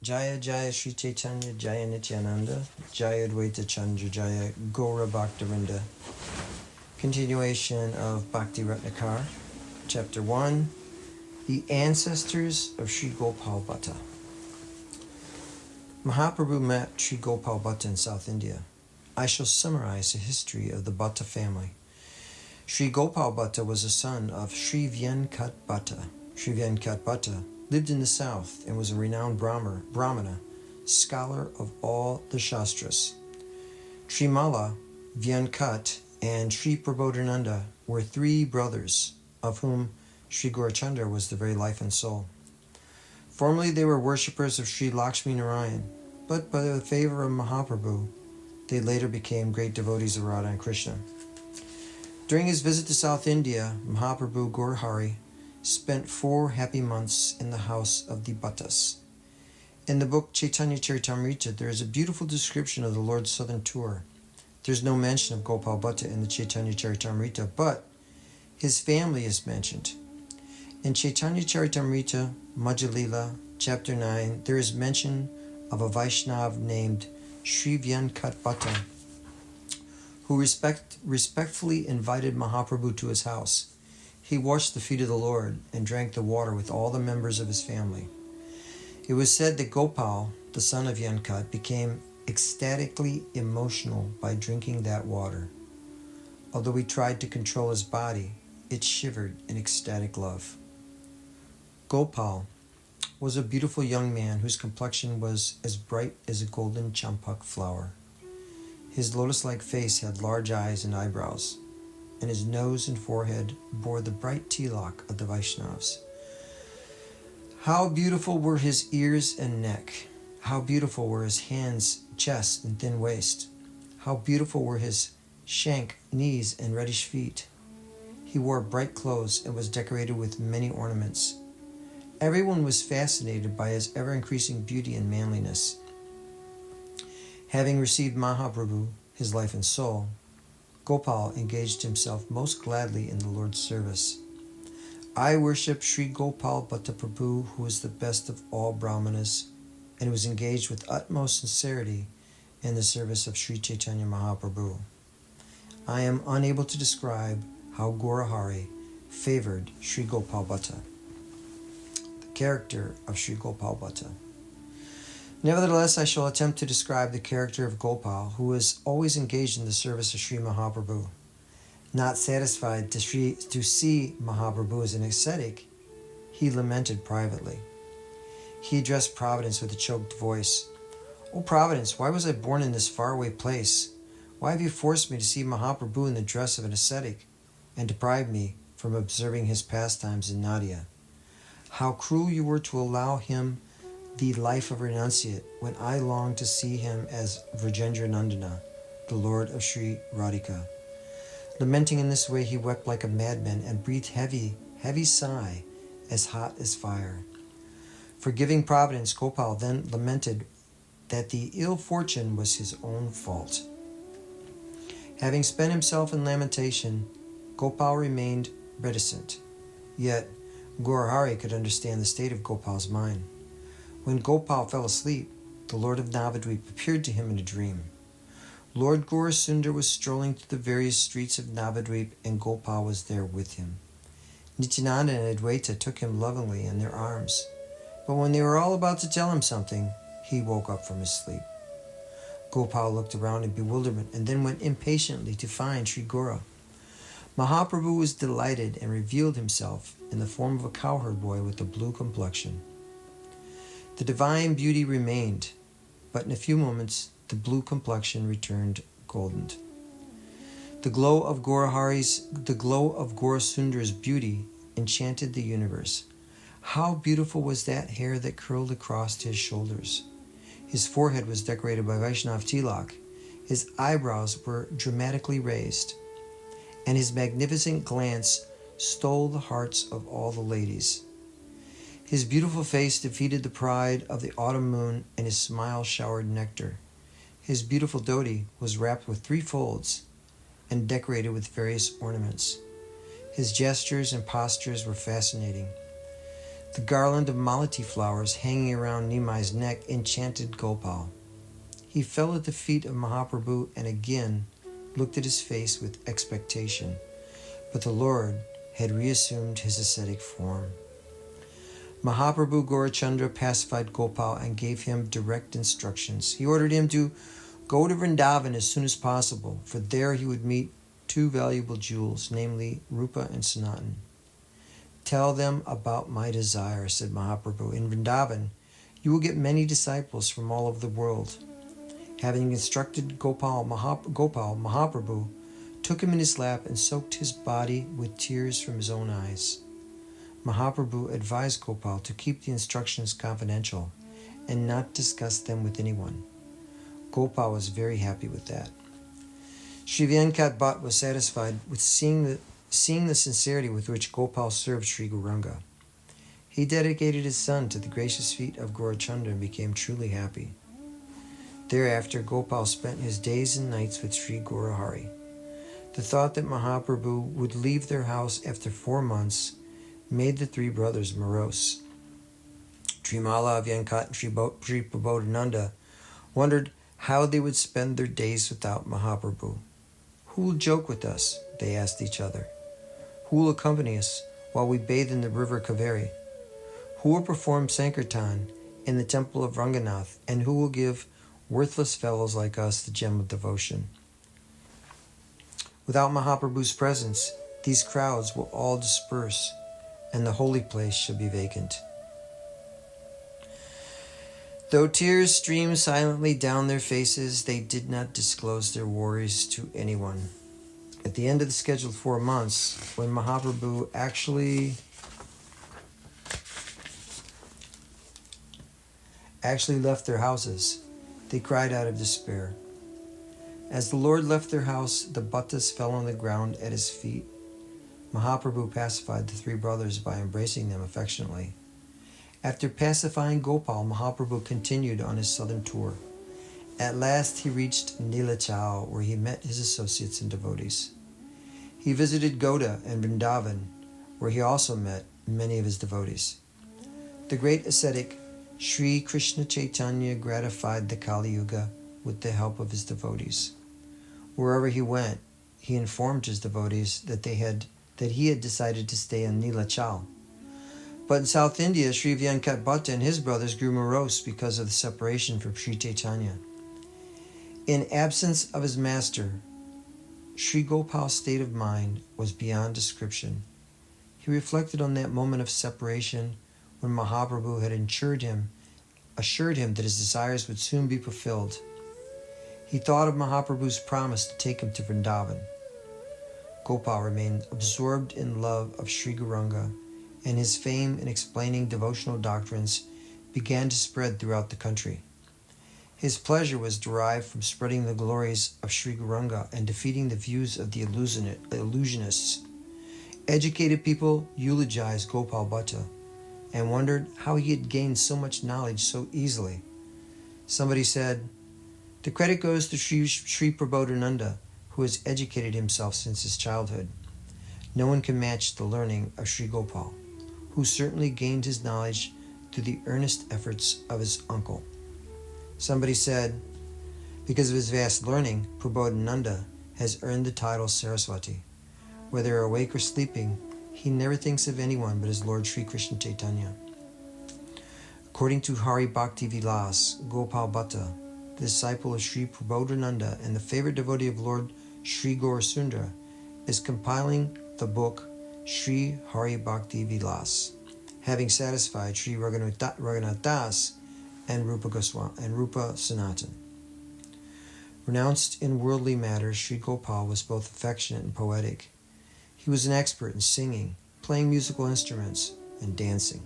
Jaya Jaya Sri Chaitanya Jaya Nityananda Jaya Advaita Chandra Jaya Gaura Bhaktavinda. Continuation of Bhakti-ratnakara Chapter 1, The Ancestors of Sri Gopal Bhatta. Mahaprabhu met Sri Gopal Bhatta in South India. I shall summarize the history of the Bhatta family. Sri Gopal Bhatta was a son of Sri Venkat Bhatta. Sri Venkat Bhatta lived in the south and was a renowned Brahmana, scholar of all the Shastras. Trimala, Venkat, and Sri Prabodhananda were three brothers, of whom Sri Gaurachandra was the very life and soul. Formerly they were worshippers of Sri Lakshmi Narayan, but by the favor of Mahaprabhu, they later became great devotees of Radha and Krishna. During his visit to South India, Mahaprabhu Gaurahari spent 4 happy months in the house of the Bhattas. In the book Chaitanya Charitamrita, there is a beautiful description of the Lord's southern tour. There's no mention of Gopal Bhatta in the Chaitanya Charitamrita, but his family is mentioned. In Chaitanya Charitamrita, Madhya-lila, chapter 9, there is mention of a Vaishnav named Sri Venkat Bhatta, who respectfully invited Mahaprabhu to his house. He washed the feet of the Lord and drank the water with all the members of his family. It was said that Gopal, the son of Venkat, became ecstatically emotional by drinking that water. Although he tried to control his body, it shivered in ecstatic love. Gopal was a beautiful young man whose complexion was as bright as a golden champak flower. His lotus-like face had large eyes and eyebrows, and his nose and forehead bore the bright tilak of the Vaishnavas. How beautiful were his ears and neck! How beautiful were his hands, chest, and thin waist! How beautiful were his shank, knees, and reddish feet! He wore bright clothes and was decorated with many ornaments. Everyone was fascinated by his ever-increasing beauty and manliness. Having received Mahaprabhu, his life and soul, Gopal engaged himself most gladly in the Lord's service. I worship Sri Gopal Bhatta Prabhu, who is the best of all Brahmanas, and was engaged with utmost sincerity in the service of Sri Chaitanya Mahaprabhu. I am unable to describe how Gaurahari favored Sri Gopal Bhatta. The character of Sri Gopal Bhatta. Nevertheless, I shall attempt to describe the character of Gopal, who was always engaged in the service of Sri Mahaprabhu. Not satisfied to see Mahaprabhu as an ascetic, he lamented privately. He addressed Providence with a choked voice. "O Providence, why was I born in this faraway place? Why have you forced me to see Mahaprabhu in the dress of an ascetic, and deprived me from observing his pastimes in Nadia? How cruel you were to allow him the life of renunciate, when I longed to see him as Vrajendra Nandana, the Lord of Sri Radhika." Lamenting in this way, he wept like a madman and breathed heavy sigh, as hot as fire. Forgiving Providence, Gopal then lamented that the ill fortune was his own fault. Having spent himself in lamentation, Gopal remained reticent. Yet, Gaurahari could understand the state of Gopal's mind. When Gopal fell asleep, the Lord of Navadvip appeared to him in a dream. Lord Gaurasundar was strolling through the various streets of Navadvip, and Gopal was there with him. Nityananda and Advaita took him lovingly in their arms, but when they were all about to tell him something, he woke up from his sleep. Gopal looked around in bewilderment and then went impatiently to find Sri Gaura. Mahaprabhu was delighted and revealed himself in the form of a cowherd boy with a blue complexion. The divine beauty remained, but in a few moments the blue complexion returned golden. The glow of Gaurasundar's beauty enchanted the universe. How beautiful was that hair that curled across his shoulders! His forehead was decorated by Vaishnav tilak. His eyebrows were dramatically raised, and his magnificent glance stole the hearts of all the ladies. His beautiful face defeated the pride of the autumn moon, and his smile showered nectar. His beautiful dhoti was wrapped with 3 folds and decorated with various ornaments. His gestures and postures were fascinating. The garland of malati flowers hanging around Nimai's neck enchanted Gopal. He fell at the feet of Mahaprabhu and again looked at his face with expectation, but the Lord had reassumed his ascetic form. Mahaprabhu Gaurachandra pacified Gopal and gave him direct instructions. He ordered him to go to Vrindavan as soon as possible, for there he would meet two valuable jewels, namely Rupa and Sanatan. Tell them about my desire, said Mahaprabhu. In Vrindavan, you will get many disciples from all over the world. Having instructed Gopal, Mahaprabhu took him in his lap and soaked his body with tears from his own eyes. Mahaprabhu advised Gopal to keep the instructions confidential and not discuss them with anyone. Gopal was very happy with that. Sri Venkat Bhatt was satisfied with seeing the sincerity with which Gopal served Sri Gauranga. He dedicated his son to the gracious feet of Gaurachandra and became truly happy. Thereafter, Gopal spent his days and nights with Sri Narahari. The thought that Mahaprabhu would leave their house after 4 months made the three brothers morose. Trimala, Venkat, and Sri Prabodhananda wondered how they would spend their days without Mahaprabhu. Who will joke with us? They asked each other. Who will accompany us while we bathe in the river Kaveri? Who will perform sankirtan in the temple of Ranganath? And who will give worthless fellows like us the gem of devotion? Without Mahaprabhu's presence, these crowds will all disperse, and the holy place shall be vacant. Though tears streamed silently down their faces, they did not disclose their worries to anyone. At the end of the scheduled 4 months, when Mahaprabhu actually left their houses, they cried out of despair. As the Lord left their house, the bhattas fell on the ground at his feet. Mahaprabhu pacified the three brothers by embracing them affectionately. After pacifying Gopal, Mahaprabhu continued on his southern tour. At last he reached Nilachal, where he met his associates and devotees. He visited Goda and Vrindavan, where he also met many of his devotees. The great ascetic Sri Krishna Chaitanya gratified the Kali Yuga with the help of his devotees. Wherever he went, he informed his devotees that he had decided to stay in Nilachal. But in South India, Sri Venkat Bhatta and his brothers grew morose because of the separation from Sri Chaitanya. In absence of his master, Sri Gopal's state of mind was beyond description. He reflected on that moment of separation when Mahaprabhu had assured him that his desires would soon be fulfilled. He thought of Mahaprabhu's promise to take him to Vrindavan. Gopal remained absorbed in love of Sri Gauranga, and his fame in explaining devotional doctrines began to spread throughout the country. His pleasure was derived from spreading the glories of Sri Gauranga and defeating the views of the illusionists. Educated people eulogized Gopal Bhatta and wondered how he had gained so much knowledge so easily. Somebody said, "The credit goes to Sri Prabodhananda, who has educated himself since his childhood. No one can match the learning of Sri Gopal, who certainly gained his knowledge through the earnest efforts of his uncle." Somebody said, "Because of his vast learning, Prabodhananda has earned the title Saraswati. Whether awake or sleeping, he never thinks of anyone but his Lord Sri Krishna Chaitanya." According to Hari Bhakti Vilas, Gopal Bhatta, the disciple of Sri Prabodhananda and the favorite devotee of Lord Sri Gaurasundara, is compiling the book Sri Hari Bhakti Vilas, having satisfied Sri Raghunath Das and Rupa Sanatan. Renounced in worldly matters, Sri Gopal was both affectionate and poetic. He was an expert in singing, playing musical instruments, and dancing.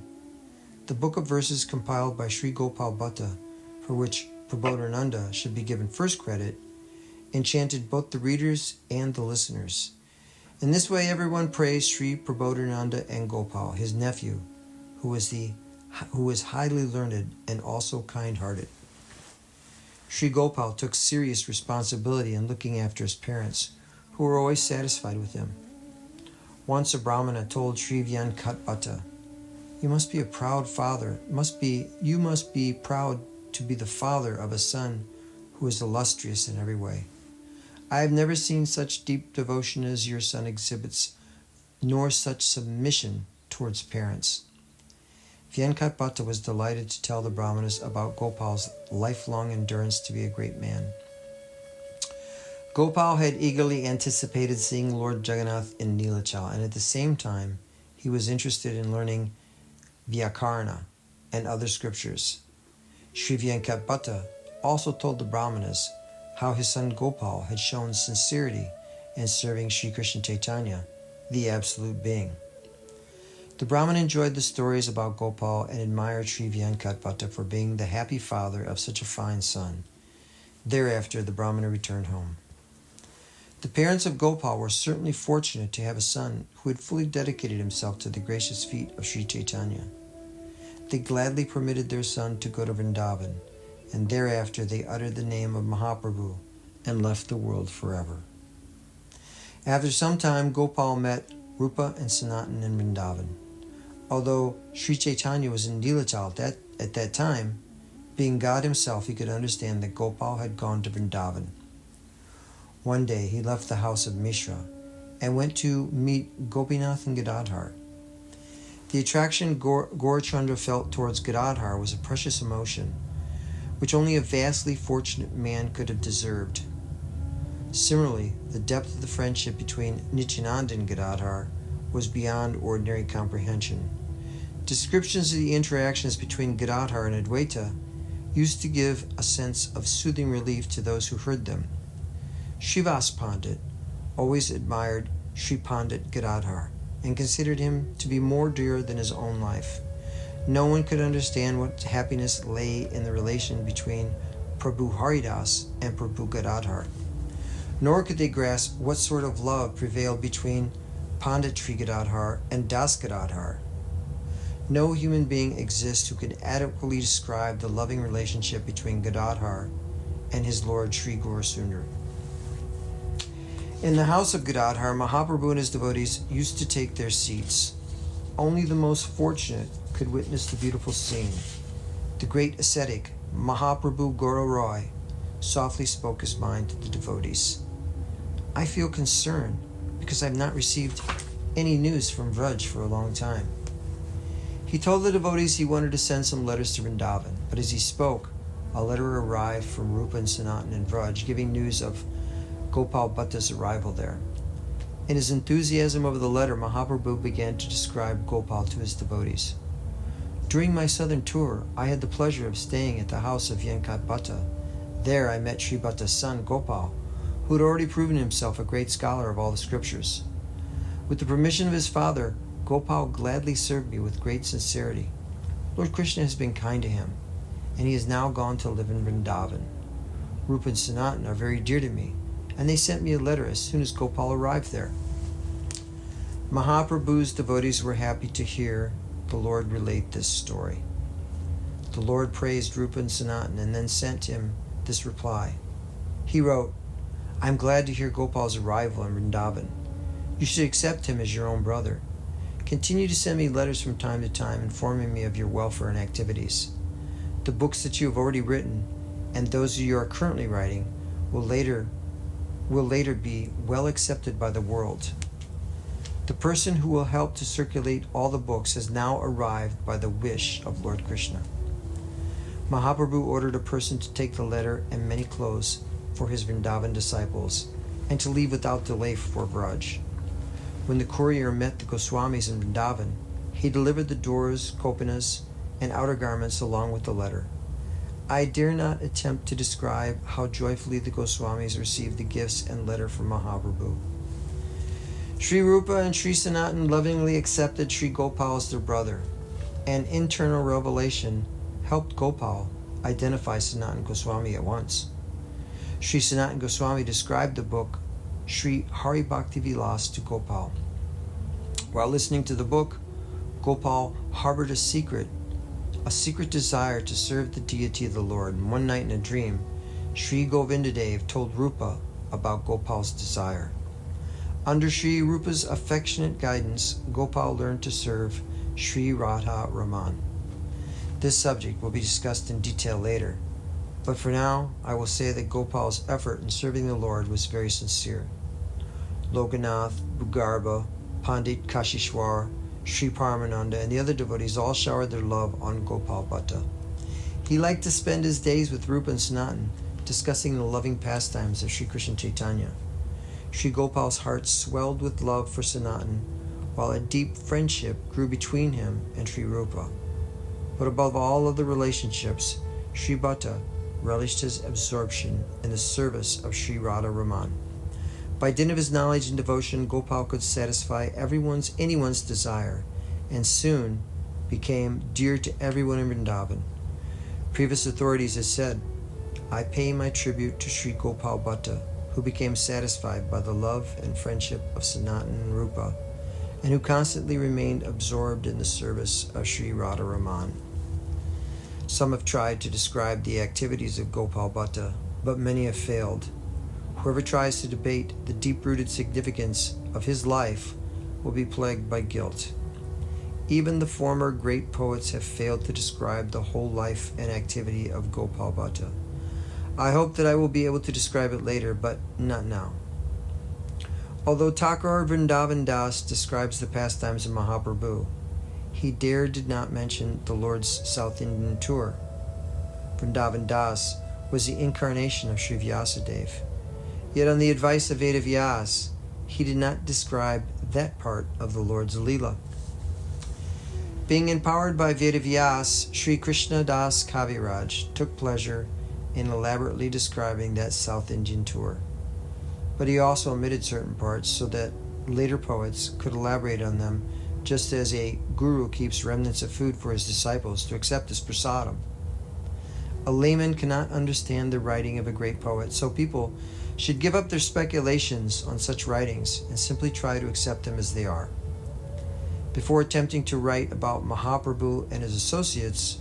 The book of verses compiled by Sri Gopal Bhatta, for which Prabodhananda should be given first credit, enchanted both the readers and the listeners. In this way, everyone praised Sri Prabodhananda and Gopal, his nephew, who was highly learned and also kind-hearted. Sri Gopal took serious responsibility in looking after his parents, who were always satisfied with him. Once a Brahmana told Sri Venkat Bhatta, You must be a proud father. You must be proud to be the father of a son who is illustrious in every way. I have never seen such deep devotion as your son exhibits, nor such submission towards parents. Vyankat Bhatta was delighted to tell the Brahmanas about Gopal's lifelong endurance to be a great man. Gopal had eagerly anticipated seeing Lord Jagannath in Nilachal, and at the same time he was interested in learning Vyakarna and other scriptures. Sri Vyankat Bhatta also told the Brahmanas how his son Gopal had shown sincerity in serving Sri Krishna Chaitanya, the Absolute Being. The Brahman enjoyed the stories about Gopal and admired Sri Vyankat Bhatta for being the happy father of such a fine son. Thereafter, the Brahmana returned home. The parents of Gopal were certainly fortunate to have a son who had fully dedicated himself to the gracious feet of Sri Chaitanya. They gladly permitted their son to go to Vrindavan, and thereafter they uttered the name of Mahaprabhu and left the world forever. After some time, Gopal met Rupa and Sanatan in Vrindavan. Although Sri Chaitanya was in Nilachal at that time, being God himself, he could understand that Gopal had gone to Vrindavan. One day he left the house of Mishra and went to meet Gopinath and Gadadhar. The attraction Gaurachandra felt towards Gadadhar was a precious emotion, which only a vastly fortunate man could have deserved. Similarly, the depth of the friendship between Nityananda and Gadadhar was beyond ordinary comprehension. Descriptions of the interactions between Gadadhar and Advaita used to give a sense of soothing relief to those who heard them. Srivas Pandit always admired Sri Pandit Gadadhar and considered him to be more dear than his own life. No one could understand what happiness lay in the relation between Prabhu Haridas and Prabhu Gadadhar, nor could they grasp what sort of love prevailed between Pandit Sri Gadadhar and Das Gadadhar. No human being exists who could adequately describe the loving relationship between Gadadhar and his Lord Sri Gaurasundar. In the house of Gadadhar, Mahaprabhu and his devotees used to take their seats. Only the most fortunate could witness the beautiful scene. The great ascetic, Mahaprabhu Gora Roy, softly spoke his mind to the devotees. I feel concerned because I have not received any news from Vraj for a long time. He told the devotees he wanted to send some letters to Vrindavan, but as he spoke, a letter arrived from Rupa and Sanatan in Vraj, giving news of Gopal Bhatta's arrival there. In his enthusiasm over the letter, Mahaprabhu began to describe Gopal to his devotees. During my southern tour, I had the pleasure of staying at the house of Vyankat Bhatta. There I met Sri Bhatta's son, Gopal, who had already proven himself a great scholar of all the scriptures. With the permission of his father, Gopal gladly served me with great sincerity. Lord Krishna has been kind to him, and he has now gone to live in Vrindavan. Rupa and Sanatan are very dear to me, and they sent me a letter as soon as Gopal arrived there. Mahaprabhu's devotees were happy to hear the Lord relate this story. The Lord praised Rupa and Sanatan and then sent him this reply. He wrote, I am glad to hear Gopal's arrival in Vrindavan. You should accept him as your own brother. Continue to send me letters from time to time informing me of your welfare and activities. The books that you have already written and those you are currently writing will later be well accepted by the world. The person who will help to circulate all the books has now arrived by the wish of Lord Krishna. Mahaprabhu ordered a person to take the letter and many clothes for his Vrindavan disciples and to leave without delay for Braj. When the courier met the Goswamis in Vrindavan, he delivered the doors, kopinas, and outer garments along with the letter. I dare not attempt to describe how joyfully the Goswamis received the gifts and letter from Mahaprabhu. Sri Rupa and Sri Sanatan lovingly accepted Sri Gopal as their brother. An internal revelation helped Gopal identify Sanatan Goswami at once. Sri Sanatan Goswami described the book Sri Hari Bhakti Vilas to Gopal. While listening to the book, Gopal harbored a secret desire to serve the deity of the Lord. And one night in a dream, Sri Govindadev told Rupa about Gopal's desire. Under Sri Rupa's affectionate guidance, Gopal learned to serve Sri Radha Raman. This subject will be discussed in detail later, but for now I will say that Gopal's effort in serving the Lord was very sincere. Lokanath, Bhugarba, Pandit Kashishwar, Sri Paramananda, and the other devotees all showered their love on Gopal Bhatta. He liked to spend his days with Rupa and Sanatan, discussing the loving pastimes of Sri Krishna Chaitanya. Sri Gopal's heart swelled with love for Sanatan, while a deep friendship grew between him and Sri Rupa. But above all other relationships, Sri Bhatta relished his absorption in the service of Sri Radha Raman. By dint of his knowledge and devotion, Gopal could satisfy anyone's desire, and soon became dear to everyone in Vrindavan. Previous authorities have said, "I pay my tribute to Sri Gopal Bhatta, who became satisfied by the love and friendship of Sanatan and Rupa, and who constantly remained absorbed in the service of Sri Radha Raman." Some have tried to describe the activities of Gopal Bhatta, but many have failed. Whoever tries to debate the deep-rooted significance of his life will be plagued by guilt. Even the former great poets have failed to describe the whole life and activity of Gopal Bhatta. I hope that I will be able to describe it later, but not now. Although Thakur Vrindavan Das describes the pastimes of Mahaprabhu, he did not mention the Lord's South Indian tour. Vrindavan Das was the incarnation of Sri Vyasadeva. Yet on the advice of Veda Vyas, he did not describe that part of the Lord's Leela. Being empowered by Veda Vyas, Sri Krishna Das Kaviraj took pleasure in elaborately describing that South Indian tour. But he also omitted certain parts so that later poets could elaborate on them, just as a guru keeps remnants of food for his disciples to accept as prasadam. A layman cannot understand the writing of a great poet, so people should give up their speculations on such writings and simply try to accept them as they are. Before attempting to write about Mahaprabhu and his associates,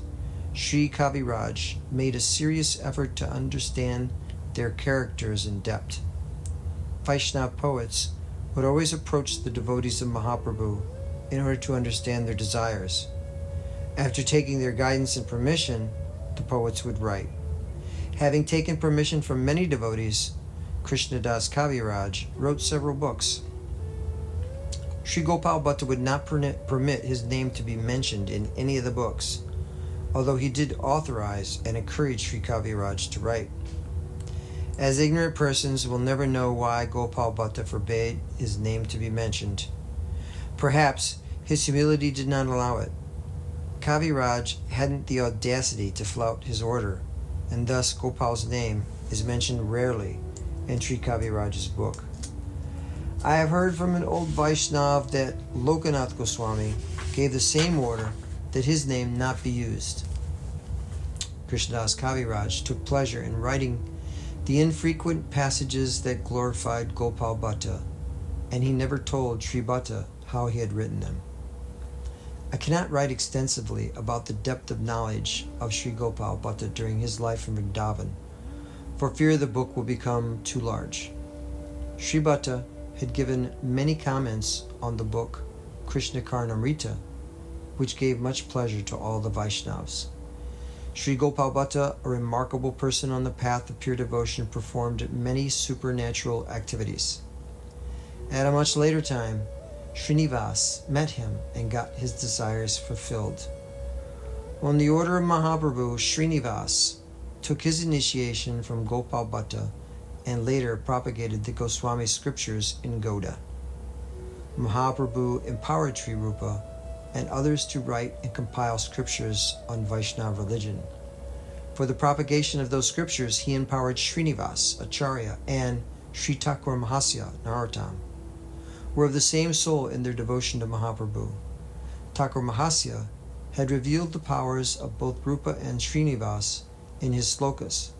Sri Kaviraj made a serious effort to understand their characters in depth. Vaishnava poets would always approach the devotees of Mahaprabhu in order to understand their desires. After taking their guidance and permission, the poets would write. Having taken permission from many devotees, Krishnadas Kaviraj wrote several books. Sri Gopal Bhatta would not permit his name to be mentioned in any of the books, although he did authorize and encourage Sri Kaviraj to write. As ignorant persons will never know why Gopal Bhatta forbade his name to be mentioned. Perhaps his humility did not allow it. Kaviraj hadn't the audacity to flout his order, and thus Gopal's name is mentioned rarely in Sri Kaviraj's book. I have heard from an old Vaishnav that Lokanath Goswami gave the same order that his name not be used. Krishnadas Kaviraj took pleasure in writing the infrequent passages that glorified Gopal Bhatta, and he never told Sri Bhatta how he had written them. I cannot write extensively about the depth of knowledge of Sri Gopal Bhatta during his life in Vrindavan, for fear the book will become too large. Sri Bhatta had given many comments on the book Krishna Karnamrita, which gave much pleasure to all the Vaishnavas. Sri Gopal Bhatta, a remarkable person on the path of pure devotion, performed many supernatural activities. At a much later time, Srinivas met him and got his desires fulfilled. On the order of Mahaprabhu, Srinivas took his initiation from Gopal Bhatta and later propagated the Goswami scriptures in Gauda. Mahaprabhu empowered Sri Rupa and others to write and compile scriptures on Vaishnava religion. For the propagation of those scriptures, he empowered Srinivas Acharya and Sri Thakur Mahasya Narottam, were of the same soul in their devotion to Mahaprabhu. Thakur Mahasya had revealed the powers of both Rupa and Srinivas in his slokas.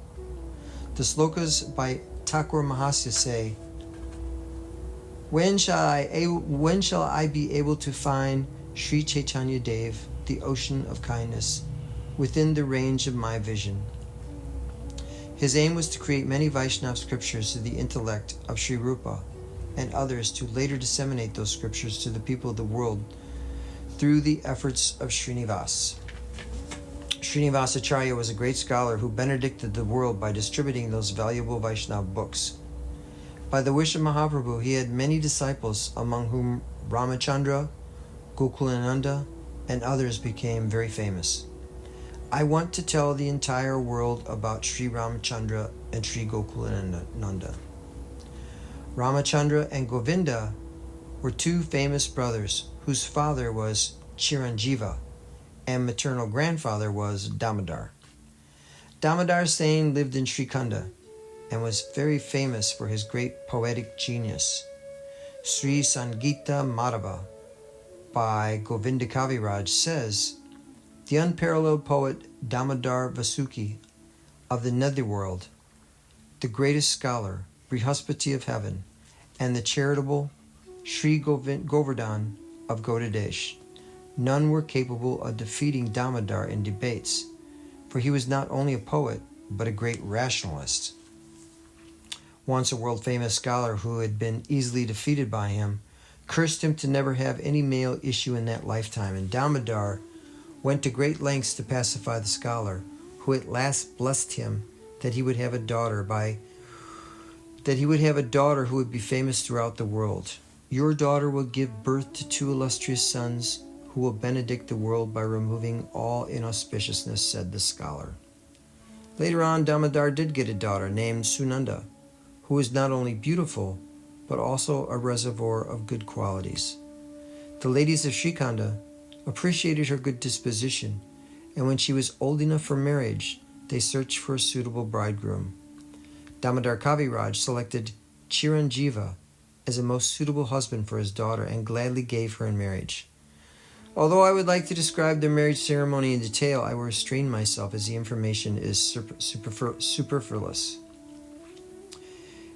The slokas by Thakur Mahasya say, When shall I be able to find Sri Chaitanya Dev, the ocean of kindness, within the range of my vision? His aim was to create many Vaishnava scriptures to the intellect of Sri Rupa and others to later disseminate those scriptures to the people of the world through the efforts of Srinivas. Srinivasacharya was a great scholar who benedicted the world by distributing those valuable Vaishnava books. By the wish of Mahaprabhu, he had many disciples, among whom Ramachandra, Gokulananda, and others became very famous. I want to tell the entire world about Sri Ramachandra and Sri Gokulananda. Ramachandra and Govinda were two famous brothers whose father was Chiranjiva and maternal grandfather was Damodar. Damodar Sain lived in Srikhanda and was very famous for his great poetic genius. Sri Sangita Madhava by Govinda Kaviraj says, the unparalleled poet Damodar Vasuki of the netherworld, the greatest scholar, Brihaspati of heaven, and the charitable Sri Govardhan of Godadesh. None were capable of defeating Damodar in debates, for he was not only a poet, but a great rationalist. Once a world-famous scholar who had been easily defeated by him cursed him to never have any male issue in that lifetime, and Damodar went to great lengths to pacify the scholar, who at last blessed him that he would have a daughter who would be famous throughout the world. Your daughter will give birth to two illustrious sons who will benedict the world by removing all inauspiciousness, said the scholar. Later on, Damodar did get a daughter named Sunanda, who was not only beautiful, but also a reservoir of good qualities. The ladies of Srikhanda appreciated her good disposition, and when she was old enough for marriage, they searched for a suitable bridegroom. Damodar Kaviraj selected Chiranjiva as a most suitable husband for his daughter and gladly gave her in marriage. Although I would like to describe their marriage ceremony in detail, I will restrain myself as the information is superfluous.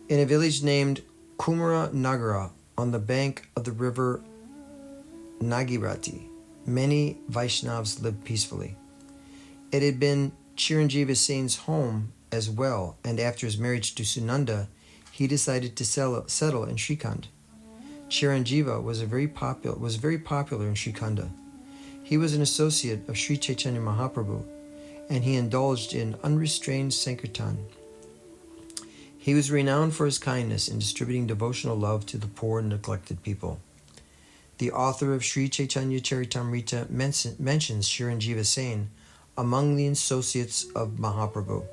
In a village named Kumara Nagara on the bank of the river Nagirati, many Vaishnavas lived peacefully. It had been Chiranjiva Sain's home as well, and after his marriage to Sunanda, he decided to settle in Srikhand. Chiranjiva was very popular in Srikhanda. He was an associate of Sri Chaitanya Mahaprabhu, and he indulged in unrestrained sankirtan. He was renowned for his kindness in distributing devotional love to the poor and neglected people. The author of Sri Chaitanya Charitamrita mentions Chiranjiva Sain among the associates of Mahaprabhu.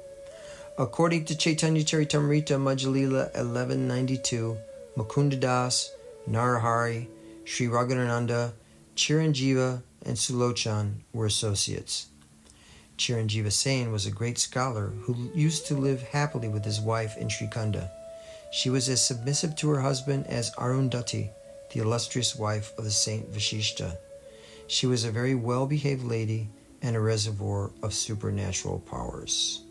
According to Chaitanya Charitamrita Majlila 1192, Mukundadas, Narahari, Sri Raghuvananda, Chiranjiva, and Sulochan were associates. Chiranjiva Sain was a great scholar who used to live happily with his wife in Srikhanda. She was as submissive to her husband as Arundhati, the illustrious wife of the saint Vashishta. She was a very well-behaved lady and a reservoir of supernatural powers.